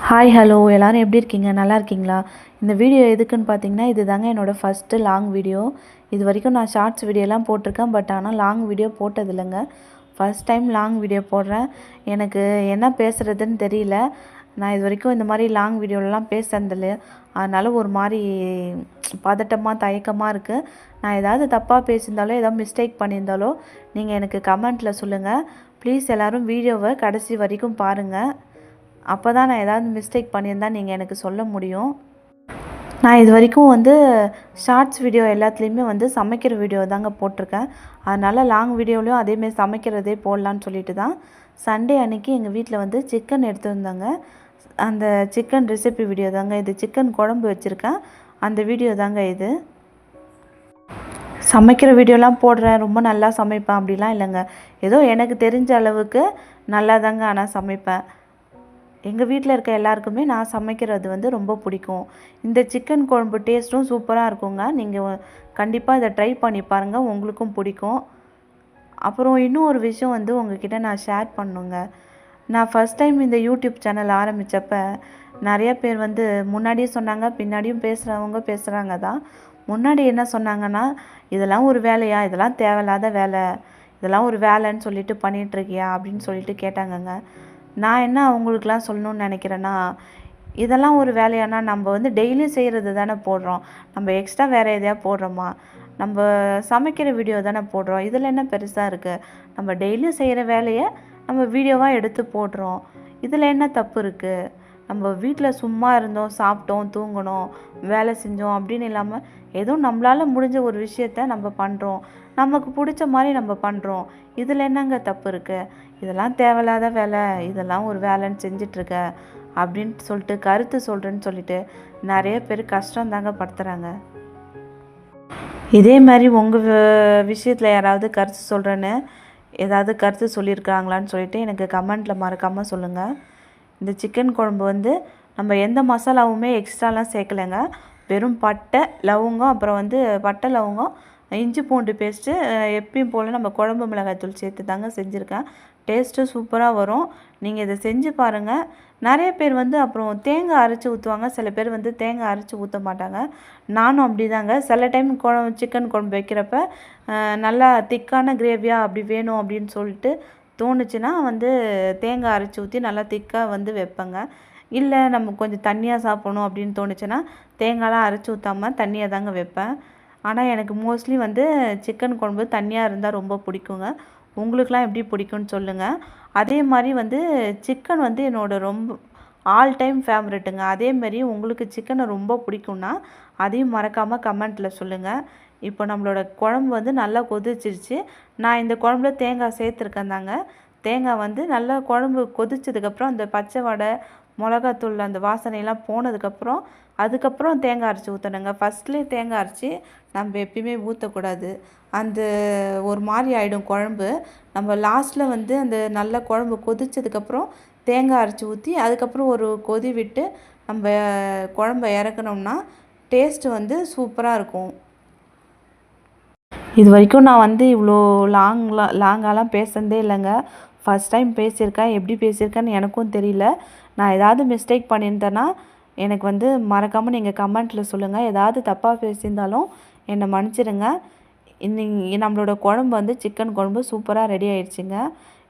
Hi hello எல்லோரும் எப்படி இருக்கீங்க? நல்லா இருக்கீங்களா? இந்த வீடியோ எதுக்குன்னு பார்த்தீங்கன்னா, இது தாங்க என்னோடய ஃபஸ்ட்டு லாங் வீடியோ. இது வரைக்கும் நான் ஷார்ட்ஸ் வீடியோலாம் போட்டிருக்கேன். பட் ஆனால் லாங் வீடியோ போட்டதில்லைங்க. ஃபஸ்ட் டைம் லாங் வீடியோ போடுறேன். எனக்கு என்ன பேசுகிறதுன்னு தெரியல. நான் இது வரைக்கும் இந்த மாதிரி லாங் வீடியோலலாம் பேசுனதில்ல. அதனால் ஒரு மாதிரி பதட்டமாக தயக்கமாக இருக்குது. நான் ஏதாவது தப்பாக பேசியிருந்தாலோ ஏதாவது மிஸ்டேக் பண்ணியிருந்தாலோ நீங்கள் எனக்கு கமெண்ட்டில் சொல்லுங்கள். ப்ளீஸ் எல்லோரும் வீடியோவை கடைசி வரைக்கும் பாருங்கள். அப்போ தான் நான் ஏதாவது மிஸ்டேக் பண்ணியிருந்தால் நீங்கள் எனக்கு சொல்ல முடியும். நான் இது வரைக்கும் ஷார்ட்ஸ் வீடியோ எல்லாத்துலேயுமே சமைக்கிற வீடியோ தாங்க போட்டிருக்கேன். அதனால் லாங் வீடியோலையும் அதேமாரி சமைக்கிறதே போடலான்னு சொல்லிட்டு தான் சண்டே அன்றைக்கி எங்கள் வீட்டில் சிக்கன் எடுத்துருந்தாங்க. அந்த சிக்கன் ரெசிபி வீடியோ தாங்க இது. சிக்கன் குழம்பு வச்சுருக்கேன், அந்த வீடியோ தாங்க இது. சமைக்கிற வீடியோலாம் போடுறேன், ரொம்ப நல்லா சமைப்பேன் அப்படிலாம் இல்லைங்க. ஏதோ எனக்கு தெரிஞ்ச அளவுக்கு நல்லா தாங்க ஆனால் சமைப்பேன். எங்கள் வீட்டில் இருக்க எல்லாருக்குமே நான் சமைக்கிறது ரொம்ப பிடிக்கும். இந்த சிக்கன் குழம்பு டேஸ்ட்டும் சூப்பராக இருக்குங்க. நீங்கள் கண்டிப்பாக இதை ட்ரை பண்ணி பாருங்கள், உங்களுக்கும் பிடிக்கும். அப்புறம் இன்னும் ஒரு விஷயம் உங்ககிட்ட நான் ஷேர் பண்ணுங்க. நான் ஃபஸ்ட் டைம் இந்த யூடியூப் சேனல் ஆரம்பித்தப்ப நிறைய பேர் முன்னாடியே சொன்னாங்க, பின்னாடியும் பேசுகிறாங்க தான். முன்னாடி என்ன சொன்னாங்கன்னா, இதெல்லாம் ஒரு வேலையா, இதெல்லாம் தேவையில்லாத வேலை, இதெல்லாம் ஒரு வேலைன்னு சொல்லிட்டு பண்ணிகிட்ருக்கியா அப்படின்னு சொல்லிட்டு கேட்டாங்கங்க. நான் என்ன அவங்களுக்குலாம் சொல்லணும்னு நினைக்கிறேன்னா, இதெல்லாம் ஒரு வேலையானா நம்ம டெய்லியும் செய்கிறது தானே போடுறோம். நம்ம எக்ஸ்ட்ரா வேறு எதையா போடுறோமா? நம்ம சமைக்கிற வீடியோ தானே போடுறோம். இதில் என்ன பெருசாக இருக்குது? நம்ம டெய்லியும் செய்கிற வேலையை நம்ம வீடியோவாக எடுத்து போடுறோம். இதில் என்ன தப்பு இருக்குது? நம்ம வீட்டில் சும்மா இருந்தோம், சாப்பிட்டோம், தூங்கினோம், வேலை செஞ்சோம் அப்படின்னு இல்லாமல் ஏதோ நம்மளால் முடிஞ்ச ஒரு விஷயத்த நம்ம பண்ணுறோம். நமக்கு பிடிச்ச மாதிரி நம்ம பண்ணுறோம். இதில் என்னங்க தப்பு இருக்குது? இதெல்லாம் தேவையில்லாத வேலை, இதெல்லாம் ஒரு வேலைன்னு செஞ்சிட்ருக்க அப்படின்ட்டு சொல்லிட்டு கருத்து சொல்கிறேன்னு சொல்லிட்டு நிறைய பேர் கஷ்டம் தாங்க படுத்துகிறாங்க. இதே மாதிரி உங்கள் விஷயத்தில் யாராவது கருத்து சொல்கிறேன்னு ஏதாவது கருத்து சொல்லியிருக்காங்களான்னு சொல்லிட்டு எனக்கு கமெண்ட்டில் மறக்காமல் சொல்லுங்கள். இந்த சிக்கன் குழம்பு நம்ம எந்த மசாலாவுமே எக்ஸ்ட்ராலாம் சேர்க்கலைங்க. வெறும் பட்டை, லவங்கம், அப்புறம் பட்டை, லவங்கம், இஞ்சி பூண்டு பேஸ்ட்டு, எப்பயும் போல் நம்ம குழம்பு மிளகாய்த்தூள் சேர்த்து தாங்க செஞ்சுருக்கேன். டேஸ்ட்டு சூப்பராக வரும். நீங்கள் இதை செஞ்சு பாருங்கள். நிறைய பேர் அப்புறம் தேங்காய் அரைச்சி ஊற்றுவாங்க, சில பேர் தேங்காய் அரைச்சி ஊற்ற மாட்டாங்க. நானும் அப்படி தாங்க. சில டைம் சிக்கன் குழம்பு வைக்கிறப்ப நல்லா திக்கான கிரேவியாக அப்படி வேணும் அப்படின்னு சொல்லிட்டு தோணுச்சுன்னா தேங்காய் அரைச்சி ஊற்றி நல்லா திக்காக வைப்பேங்க. இல்லை நம்ம கொஞ்சம் தண்ணியாக சாப்பிடணும் அப்படின்னு தோணுச்சுன்னா தேங்காய்லாம் அரைச்சி ஊற்றாமல் தண்ணியாக தாங்க வைப்பேன். ஆனால் எனக்கு மோஸ்ட்லி சிக்கன் குழம்பு தண்ணியாக இருந்தால் ரொம்ப பிடிக்குங்க. உங்களுக்கெலாம் எப்படி பிடிக்கும்னு சொல்லுங்கள். அதே மாதிரி சிக்கன் என்னோடய ரொம்ப ஆல் டைம் ஃபேவரெட்டுங்க. அதேமாரி உங்களுக்கு சிக்கனை ரொம்ப பிடிக்கும்னா அதையும் மறக்காமல் கமெண்ட்டில் சொல்லுங்கள். இப்போ நம்மளோட குழம்பு நல்லா கொதிச்சிருச்சு. நான் இந்த குழம்புல தேங்காய் சேர்த்துருக்கேன் தாங்க. தேங்காய் நல்லா குழம்பு கொதிச்சதுக்கப்புறம் அந்த பச்சை வடை, மிளகாத்தூள் அந்த வாசனையெல்லாம் போனதுக்கப்புறம் அதுக்கப்புறம் தேங்காய் அரைச்சி ஊற்றணுங்க. ஃபஸ்ட்லேயே தேங்காய் அரைச்சி நம்ம எப்பயுமே ஊற்றக்கூடாது. அந்த ஒரு மாதிரி ஆகிடும் குழம்பு. நம்ம லாஸ்ட்டில் அந்த நல்ல குழம்பு கொதிச்சதுக்கப்புறம் தேங்காய் அரைச்சி ஊற்றி அதுக்கப்புறம் ஒரு கொதி விட்டு நம்ம குழம்ப இறக்கணும்னா டேஸ்ட்டு சூப்பராக இருக்கும். இது வரைக்கும் நான் இவ்வளோ லாங்காலாம் பேசுனதே இல்லைங்க. ஃபஸ்ட் டைம் பேசியிருக்கேன். எப்படி பேசியிருக்கேன்னு எனக்கும் தெரியல. நான் ஏதாவது மிஸ்டேக் பண்ணியிருந்தேன்னா எனக்கு மறக்காமல் நீங்கள் கமெண்ட்டில் சொல்லுங்கள். ஏதாவது தப்பாக பேசியிருந்தாலும் என்னை மன்னிச்சிடுங்க. இன்னைக்கு நம்மளோட குழம்பு சிக்கன் குழம்பு சூப்பராக ரெடி ஆயிடுச்சுங்க.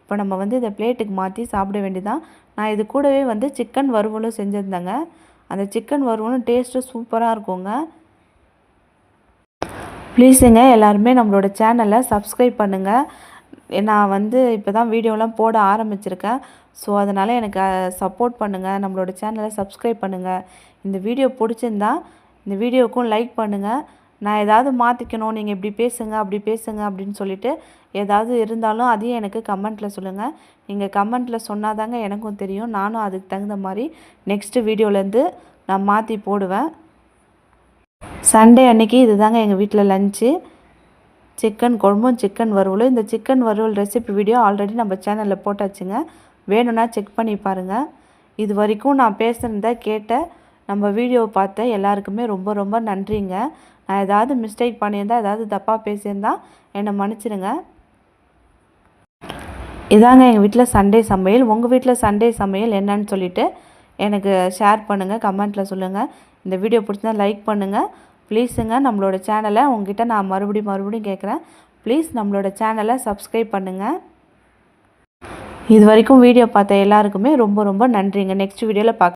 இப்போ நம்ம இதை பிளேட்டுக்கு மாற்றி சாப்பிட வேண்டியதான். நான் இது கூடவே சிக்கன் வறுவலும் செஞ்சுருந்தேங்க. அந்த சிக்கன் வறுவலும் டேஸ்ட்டு சூப்பராக இருக்குங்க. ப்ளீஸுங்க எல்லாருமே நம்மளோட சேனலை சப்ஸ்கிரைப் பண்ணுங்கள். நான் இப்போ தான் வீடியோலாம் போட ஆரம்பிச்சிருக்கேன். ஸோ அதனால் எனக்கு சப்போர்ட் பண்ணுங்கள். நம்மளோட சேனலை சப்ஸ்கிரைப் பண்ணுங்கள். இந்த வீடியோ பிடிச்சிருந்தா இந்த வீடியோவுக்கும் லைக் பண்ணுங்கள். நான் ஏதாவது மாற்றிக்கணும், நீங்கள் இப்படி பேசுங்க அப்படி பேசுங்க அப்படின்னு சொல்லிட்டு ஏதாவது இருந்தாலும் அதையும் எனக்கு கமெண்ட்டில் சொல்லுங்கள். நீங்கள் கமெண்ட்டில் சொன்னால் தாங்க எனக்கும் தெரியும். நானும் அதுக்கு தகுந்த மாதிரி நெக்ஸ்ட்டு வீடியோலேருந்து நான் மாற்றி போடுவேன். சண்டே அன்றைக்கி இது தாங்க எங்கள் வீட்டில் லஞ்சு. சிக்கன் குழம்பும் சிக்கன் வறுவலும். இந்த சிக்கன் வறுவல் ரெசிபி வீடியோ ஆல்ரெடி நம்ம சேனலில் போட்டாச்சுங்க. வேணும்னா செக் பண்ணி பாருங்கள். இது வரைக்கும் நான் பேசுகிறத கேட்ட நம்ம வீடியோவை பார்த்த எல்லாருக்குமே ரொம்ப ரொம்ப நன்றிங்க. நான் ஏதாவது மிஸ்டேக் பண்ணியிருந்தால் ஏதாவது தப்பாக பேசியிருந்தால் என்னை மன்னிச்சிடுங்க. இதாங்க எங்கள் வீட்டில் சண்டே சமையல். உங்கள் வீட்டில் சண்டே சமையல் என்னன்னு சொல்லிவிட்டு எனக்கு ஷேர் பண்ணுங்கள், கமெண்ட்டில் சொல்லுங்கள். இந்த வீடியோ பிடிச்சிருந்தா லைக் பண்ணுங்கள். ப்ளீஸுங்க நம்மளோட சேனலை உங்ககிட்ட நான் மறுபடியும் கேட்குறேன். ப்ளீஸ் நம்மளோட சேனலை சப்ஸ்கிரைப் பண்ணுங்கள். இது வரைக்கும் வீடியோ பார்த்த எல்லாருக்குமே ரொம்ப ரொம்ப நன்றிங்க. நெக்ஸ்ட் வீடியோவில் பார்க்க